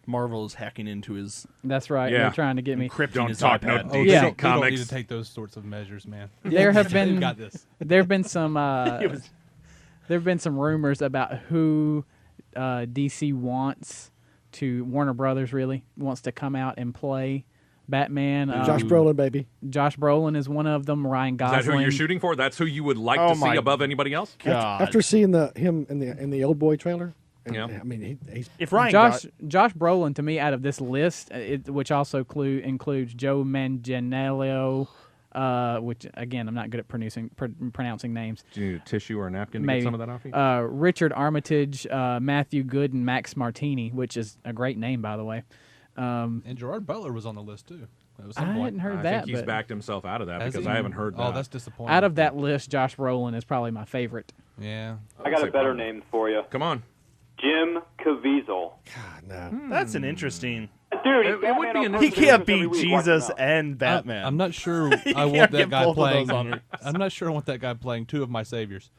Marvel is hacking into his. That's right. Yeah. They're trying to get me. Encrypting his iPad. Oh, yeah. They don't need to take those sorts of measures, man. There have been. got this. There have been some. There have been some rumors about who DC wants to. Warner Brothers really wants to come out and play Batman. Josh Brolin, baby. Josh Brolin is one of them. Ryan Gosling. Is that who you're shooting for? That's who you would like to see above anybody else? After seeing him in the Old Boy trailer, yeah. I mean, he's if Ryan Josh Brolin to me out of this list, which also includes Joe Manganiello, which again I'm not good at pronouncing names. Do you need a tissue or a napkin to Maybe. get some of that off you? Richard Armitage, Matthew Good, and Max Martini, which is a great name by the way. And Gerard Butler was on the list too. I hadn't heard that. I think he's backed himself out of that because I haven't heard that. Oh, that's disappointing. Out of that list, Josh Brolin is probably my favorite. Yeah. I got a better name for you. Come on. Jim Caviezel. God, no. That's an interesting. Dude, it would be he can't be Jesus and Batman. I'm not sure I want that guy playing. I'm not sure I want that guy playing two of my saviors.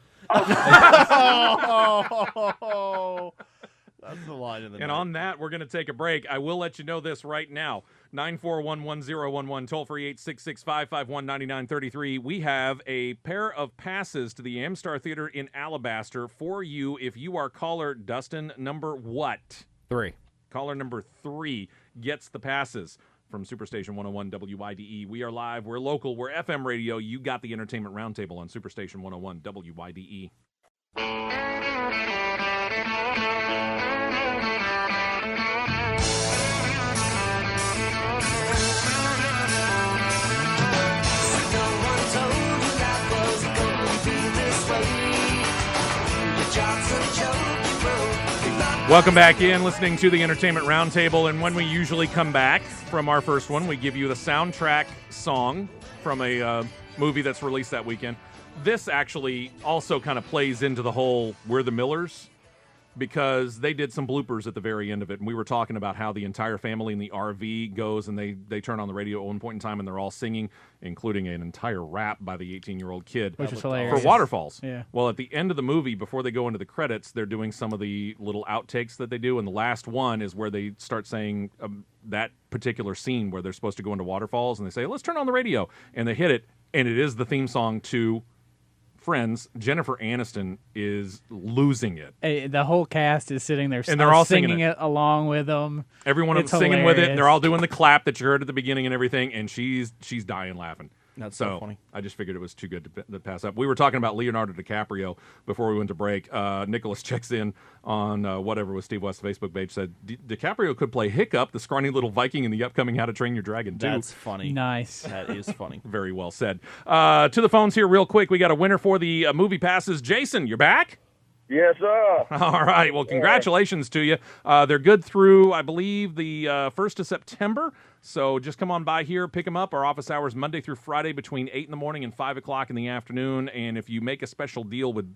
That's the line of the And night. on that, we're going to take a break. I will let you know this right now. 941-1011, toll-free 866-551-9933. We have a pair of passes to the Amstar Theater in Alabaster for you if you are caller Dustin number what? 3. Caller number 3 gets the passes from Superstation 101 WYDE. We are live, we're local, we're FM radio. You got the Entertainment Roundtable on Superstation 101 WYDE. Welcome back in, listening to the Entertainment Roundtable, and when we usually come back from our first one, we give you the soundtrack song from a movie that's released that weekend. This actually also kind of plays into the whole We're the Millers because they did some bloopers at the very end of it, and we were talking about how the entire family in the RV goes and they turn on the radio at one point in time and they're all singing, including an entire rap by the 18-year-old kid. Which is hilarious. For Waterfalls. Yeah. Well, at the end of the movie, before they go into the credits, they're doing some of the little outtakes that they do, and the last one is where they start saying that particular scene where they're supposed to go into Waterfalls, and they say, let's turn on the radio, and they hit it, and it is the theme song to Friends. Jennifer Aniston is losing it. The whole cast is sitting there and they're all singing it along with them. Everyone is singing with it, and they're all doing the clap that you heard at the beginning and everything, and she's dying laughing. That's so funny. I just figured it was too good to pass up. We were talking about Leonardo DiCaprio before we went to break. Nicholas checks in on whatever was Steve West's Facebook page, said DiCaprio could play Hiccup, the scrawny little Viking in the upcoming How to Train Your Dragon 2. That's funny. Nice. That is funny. Very well said. To the phones here real quick. We got a winner for the movie passes. Jason, you're back? Yes, sir. All right. Well, congratulations to you. They're good through, I believe, the 1st of September. So just come on by here, pick them up. Our office hours Monday through Friday between 8 in the morning and 5 o'clock in the afternoon. And if you make a special deal with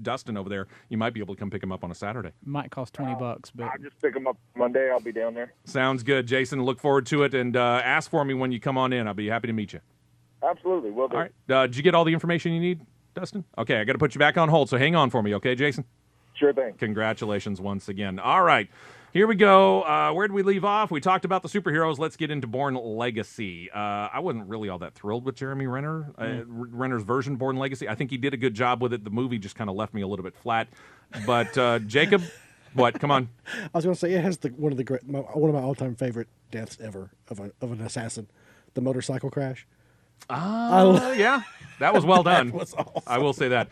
Dustin over there, you might be able to come pick them up on a Saturday. Might cost $20, but I'll just pick them up Monday. I'll be down there. Sounds good, Jason. Look forward to it. And ask for me when you come on in. I'll be happy to meet you. Absolutely. Will do. All right. Did you get all the information you need, Dustin? Okay, I got to put you back on hold, so hang on for me, okay, Jason? Sure thing. Congratulations once again. All right, here we go. Where did we leave off? We talked about the superheroes. Let's get into Bourne Legacy. I wasn't really all that thrilled with Jeremy Renner, Renner's version, Bourne Legacy. I think he did a good job with it. The movie just kind of left me a little bit flat. But Jacob, what? Come on. I was going to say it has one of my all-time favorite deaths ever of an assassin, the motorcycle crash. Yeah, that was well done. That was awesome. I will say that.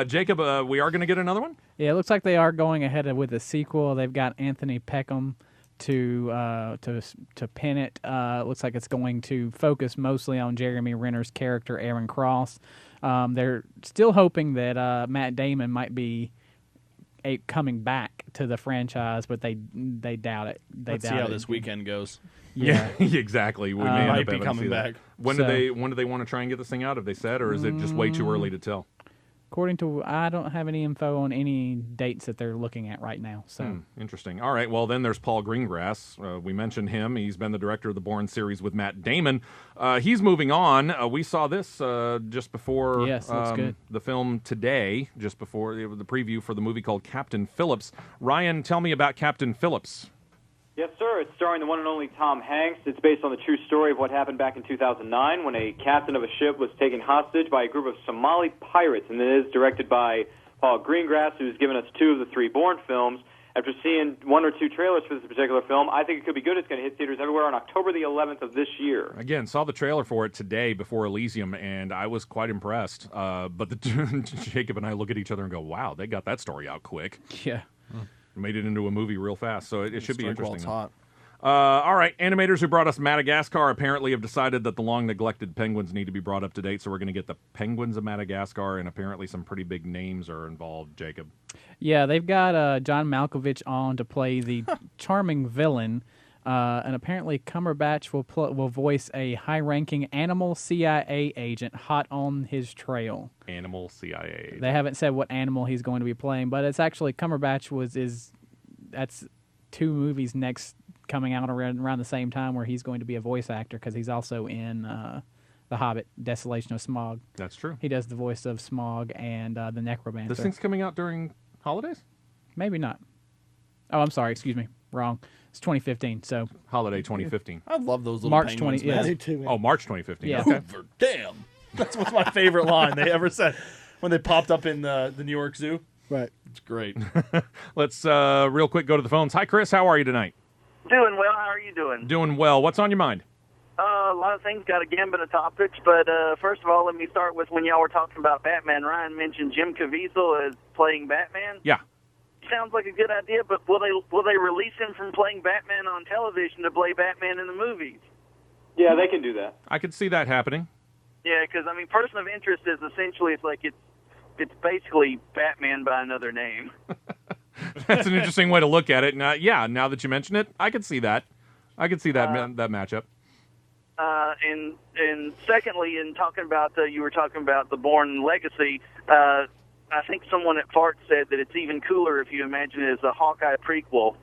Jacob, we are going to get another one? Yeah, it looks like they are going ahead with a sequel. They've got Anthony Peckham to pin it. Looks like it's going to focus mostly on Jeremy Renner's character, Aaron Cross. They're still hoping that Matt Damon might be coming back to the franchise, but they doubt it. Let's see how this weekend goes. Yeah, exactly. We may might be coming back. When do they want to try and get this thing out? Have they said, or is it just way too early to tell? According to, I don't have any info on any dates that they're looking at right now. So Interesting. All right. Well, then there's Paul Greengrass. We mentioned him. He's been the director of the Bourne series with Matt Damon. He's moving on. We saw this just before looks good. The film today, just before the preview for the movie called Captain Phillips. Ryan, tell me about Captain Phillips. Yes, sir. It's starring the one and only Tom Hanks. It's based on the true story of what happened back in 2009 when a captain of a ship was taken hostage by a group of Somali pirates, and it is directed by Paul Greengrass, who's given us 2 of the 3 Bourne films. After seeing 1 or 2 trailers for this particular film, I think it could be good. It's going to hit theaters everywhere on October the 11th of this year. Again, saw the trailer for it today before Elysium, and I was quite impressed. But Jacob and I look at each other and go, wow, they got that story out quick. Yeah. Made it into a movie real fast, so it should be interesting. It's hot. All right, animators who brought us Madagascar apparently have decided that the long-neglected penguins need to be brought up to date, so we're going to get the Penguins of Madagascar, and apparently some pretty big names are involved, Jacob. Yeah, they've got John Malkovich on to play the charming villain, and apparently Cumberbatch will voice a high-ranking animal CIA agent hot on his trail. Animal CIA agent. They haven't said what animal he's going to be playing, but it's actually Cumberbatch that's 2 movies next coming out around the same time where he's going to be a voice actor because he's also in The Hobbit, Desolation of Smaug. That's true. He does the voice of Smaug and the Necromancer. This thing's coming out during holidays? Maybe not. Oh, I'm sorry. Excuse me. Wrong. It's 2015. So holiday 2015. I love those little March penguins. 20. Yeah. I do too, man. Oh, March 2015. Yeah. Okay. Damn. That's what's my favorite line they ever said when they popped up in the New York Zoo. Right. It's great. Let's real quick go to the phones. Hi, Chris. How are you tonight? Doing well. How are you doing? Doing well. What's on your mind? A lot of things, got a gambit of topics, but first of all, let me start with when y'all were talking about Batman. Ryan mentioned Jim Caviezel as playing Batman. Yeah. Sounds like a good idea, but will they release him from playing Batman on television to play Batman in the movies? Yeah, they can do that. I could see that happening. Yeah, because, I mean, person of interest is essentially, it's basically Batman by another name. That's an interesting way to look at it. Now, now that you mention it, I could see that. I could see that matchup. And secondly, in talking about you were talking about the Bourne Legacy. I think someone at Fart said that it's even cooler if you imagine it as a Hawkeye prequel.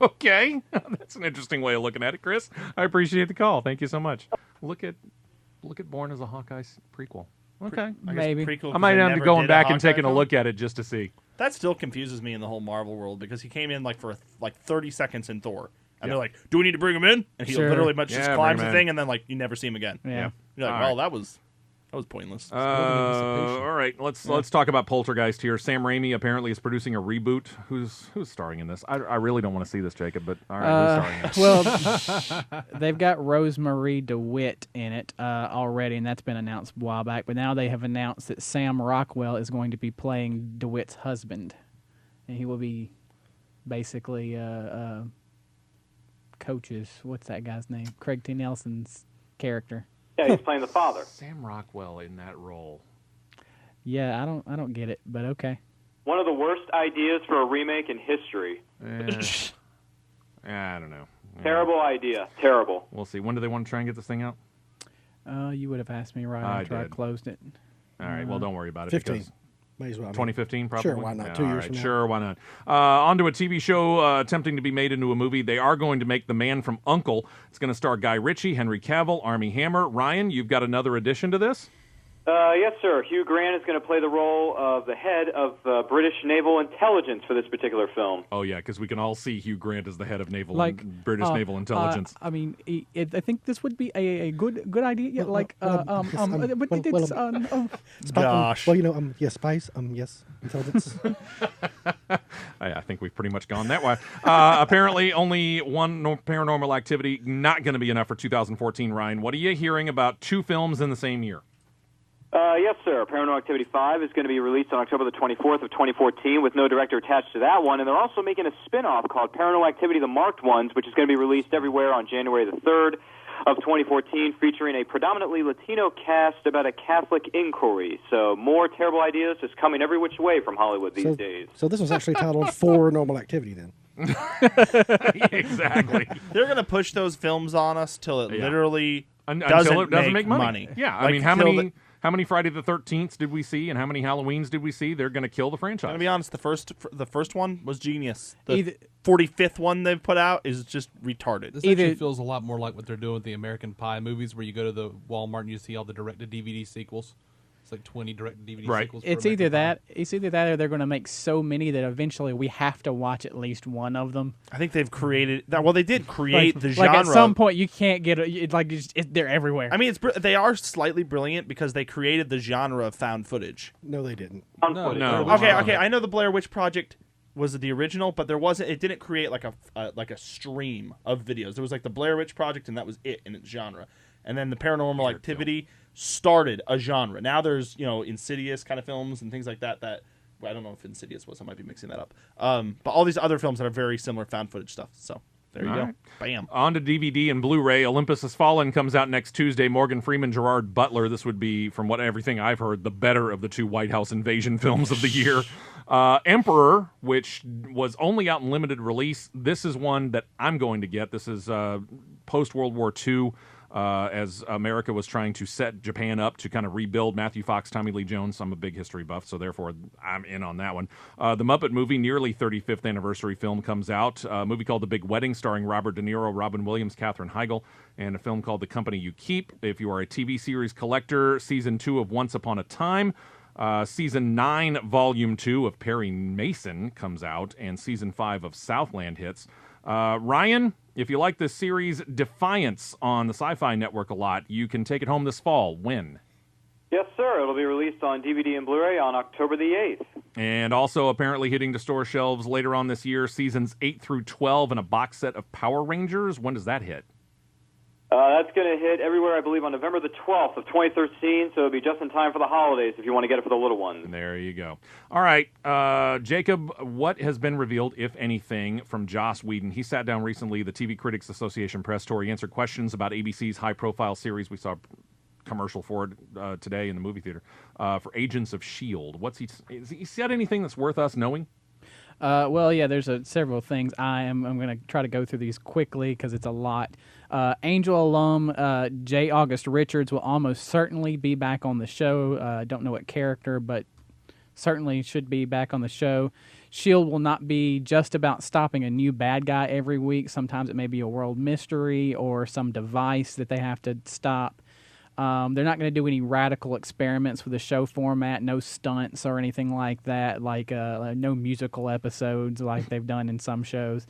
Okay, that's an interesting way of looking at it, Chris. I appreciate the call. Thank you so much. Look at Bourne as a Hawkeye prequel. Okay, maybe. I might have to go back and taking a look at it just to see. That still confuses me in the whole Marvel world because he came in like for 30 seconds in Thor, and they're like, "Do we need to bring him in?" And he literally just climbs the thing, and then like you never see him again. Yeah. You're like, well, that was pointless. All right, let's talk about Poltergeist here. Sam Raimi apparently is producing a reboot. Who's starring in this? I really don't want to see this, Jacob, but all right, who's starring in it? Well, they've got Rosemary DeWitt in it already, and that's been announced a while back. But now they have announced that Sam Rockwell is going to be playing DeWitt's husband, and he will be basically Coach's. What's that guy's name? Craig T. Nelson's character. Yeah, he's playing the father. Sam Rockwell in that role. Yeah, I don't get it, but okay. One of the worst ideas for a remake in history. I don't know. Terrible idea. Terrible. We'll see. When do they want to try and get this thing out? You would have asked me right after I closed it. All right, well, don't worry about it. 15. May as well. 2015, probably? Sure, why not? 2 years from now. Sure, why not? On to a TV show attempting to be made into a movie. They are going to make The Man from U.N.C.L.E. It's going to star Guy Ritchie, Henry Cavill, Armie Hammer. Ryan, you've got another addition to this? Yes, sir. Hugh Grant is going to play the role of the head of British Naval Intelligence for this particular film. Oh, yeah, because we can all see Hugh Grant as the head of British Naval Intelligence. I mean, I think this would be a good idea. Yeah, Gosh. Well, yes, spies. Yes, intelligence. I think we've pretty much gone that way. Apparently, only one Paranormal Activity not going to be enough for 2014. Ryan, what are you hearing about 2 films in the same year? Yes, sir. Paranormal Activity 5 is going to be released on October the 24th of 2014 with no director attached to that one. And they're also making a spin-off called Paranormal Activity The Marked Ones, which is going to be released everywhere on January the 3rd of 2014, featuring a predominantly Latino cast about a Catholic inquiry. So more terrible ideas just coming every which way from Hollywood these days. So this was actually titled For Normal Activity then. Exactly. They're going to push those films on us till it literally until it doesn't make money. Yeah, like, I mean, how many Friday the 13th did we see, and how many Halloweens did we see? They're going to kill the franchise. I'm going to be honest, the first one was genius. The 45th one they've put out is just retarded. This actually feels a lot more like what they're doing with the American Pie movies, where you go to the Walmart and you see all the direct-to-DVD sequels. It's like 20 direct-to-DVD sequels. It's either that, or they're going to make so many that eventually we have to watch at least one of them. I think they've created that. Well, they did create the genre. Like at some point, you can't get it. They're everywhere. I mean, they are slightly brilliant because they created the genre of found footage. No, they didn't. No. Okay. I know the Blair Witch Project was the original, but there wasn't. It didn't create like a stream of videos. There was like the Blair Witch Project, and that was it in its genre. And then the Paranormal Activity started a genre. Now there's, Insidious kind of films and things like that. That I don't know if Insidious was. I might be mixing that up. But all these other films that are very similar found footage stuff. So there you go. Right. Bam. On to DVD and Blu-ray. Olympus Has Fallen comes out next Tuesday. Morgan Freeman, Gerard Butler. This would be, from everything I've heard, the better of the 2 White House invasion films of the year. Emperor, which was only out in limited release. This is one that I'm going to get. This is post-World War II. As America was trying to set Japan up to kind of rebuild. Matthew Fox, Tommy Lee Jones. I'm a big history buff, so therefore I'm in on that one. The Muppet Movie, nearly 35th anniversary film, comes out. A movie called The Big Wedding, starring Robert De Niro, Robin Williams, Katherine Heigl, and a film called The Company You Keep. If you are a TV series collector, Season 2 of Once Upon a Time. Season 9, Volume 2 of Perry Mason comes out, and Season 5 of Southland hits. Ryan, if you like this series Defiance on the Sci-Fi Network a lot, you can take it home this fall. When? Yes, sir. It'll be released on DVD and Blu-ray on October the 8th. And also apparently hitting to store shelves later on this year, seasons 8 through 12 and a box set of Power Rangers. When does that hit? That's going to hit everywhere, I believe, on November the 12th of 2013, so it'll be just in time for the holidays if you want to get it for the little ones. There you go. All right, Jacob, what has been revealed, if anything, from Joss Whedon? He sat down recently, the TV Critics Association press tour. He answered questions about ABC's high-profile series. We saw a commercial for it today in the movie theater, for Agents of S.H.I.E.L.D. Has he said anything that's worth us knowing? Well, yeah, there's several things. I'm going to try to go through these quickly because it's a lot. Angel alum J. August Richards will almost certainly be back on the show. Don't know what character, but certainly should be back on the show. S.H.I.E.L.D. will not be just about stopping a new bad guy every week. Sometimes it may be a world mystery or some device that they have to stop. They're not going to do any radical experiments with the show format, no stunts or anything like that, like no musical episodes like they've done in some shows.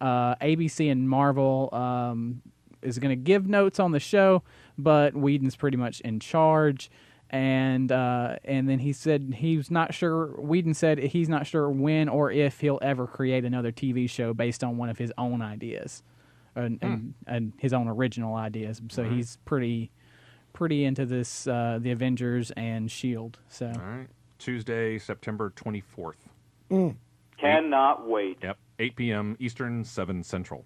ABC and Marvel is going to give notes on the show, but Whedon's pretty much in charge. And then he said he's not sure. Whedon said he's not sure when or if he'll ever create another TV show based on one of his own ideas, and his own original ideas. So he's pretty into this, the Avengers and S.H.I.E.L.D. So all right, Tuesday, September 24th. Cannot wait. Yep, 8 p.m. Eastern, 7 Central.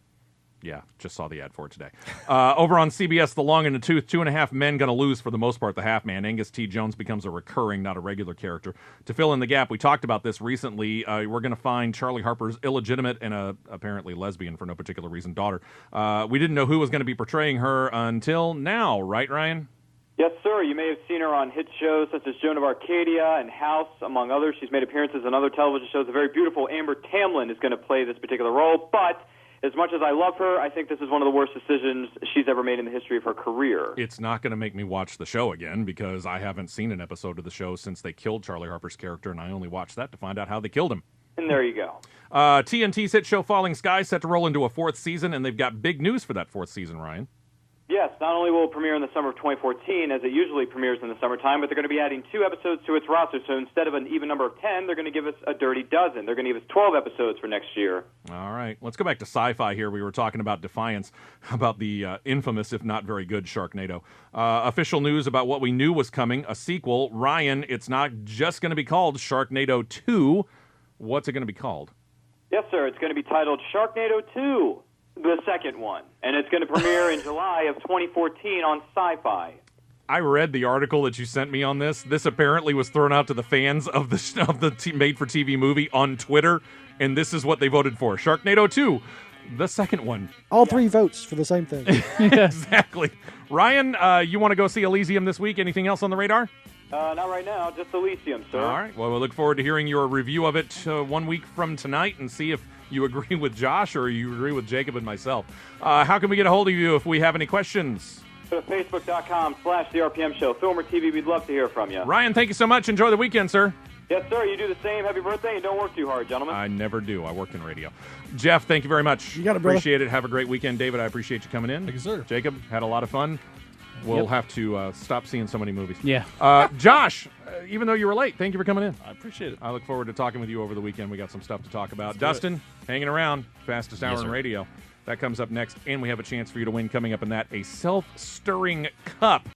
Yeah, just saw the ad for it today. Over on CBS, The Long and the Tooth, 2.5 men going to lose for the most part. The half man, Angus T. Jones, becomes a recurring, not a regular character. To fill in the gap, we talked about this recently. We're going to find Charlie Harper's illegitimate and apparently lesbian for no particular reason daughter. We didn't know who was going to be portraying her until now, right, Ryan? Yes, sir. You may have seen her on hit shows such as Joan of Arcadia and House, among others. She's made appearances on other television shows. The very beautiful Amber Tamlin is going to play this particular role, but as much as I love her, I think this is one of the worst decisions she's ever made in the history of her career. It's not going to make me watch the show again because I haven't seen an episode of the show since they killed Charlie Harper's character, and I only watched that to find out how they killed him. And there you go. TNT's hit show Falling Skies set to roll into a 4th season, and they've got big news for that 4th season, Ryan. Yes, not only will it premiere in the summer of 2014, as it usually premieres in the summertime, but they're going to be adding 2 episodes to its roster. So instead of an even number of 10, they're going to give us a dirty dozen. They're going to give us 12 episodes for next year. All right. Let's go back to sci-fi here. We were talking about Defiance, about the infamous, if not very good, Sharknado. Official news about what we knew was coming, a sequel. Ryan, it's not just going to be called Sharknado 2. What's it going to be called? Yes, sir. It's going to be titled Sharknado 2. The second one, and it's going to premiere in July of 2014 on Sci-Fi. I read the article that you sent me on this. This apparently was thrown out to the fans of the made-for-TV movie on Twitter, and this is what they voted for. Sharknado 2, the second one. All 3 votes for the same thing. Exactly. Ryan, you want to go see Elysium this week? Anything else on the radar? Not right now, just Elysium, sir. All right. Well, we look forward to hearing your review of it 1 week from tonight and see if you agree with Josh or you agree with Jacob and myself. How can we get a hold of you if we have any questions? Go to Facebook.com/The RPM Show. Film or TV, we'd love to hear from you. Ryan, thank you so much. Enjoy the weekend, sir. Yes, sir. You do the same. Happy birthday, and don't work too hard, gentlemen. I never do. I work in radio. Jeff, thank you very much. You got it, brother. Appreciate it. Have a great weekend. David, I appreciate you coming in. Thank you, sir. Jacob, had a lot of fun. We'll have to stop seeing so many movies. Yeah. Josh, even though you were late, thank you for coming in. I appreciate it. I look forward to talking with you over the weekend. We got some stuff to talk about. Dustin, hanging around, fastest hour in radio. That comes up next, and we have a chance for you to win coming up in that, a self-stirring cup.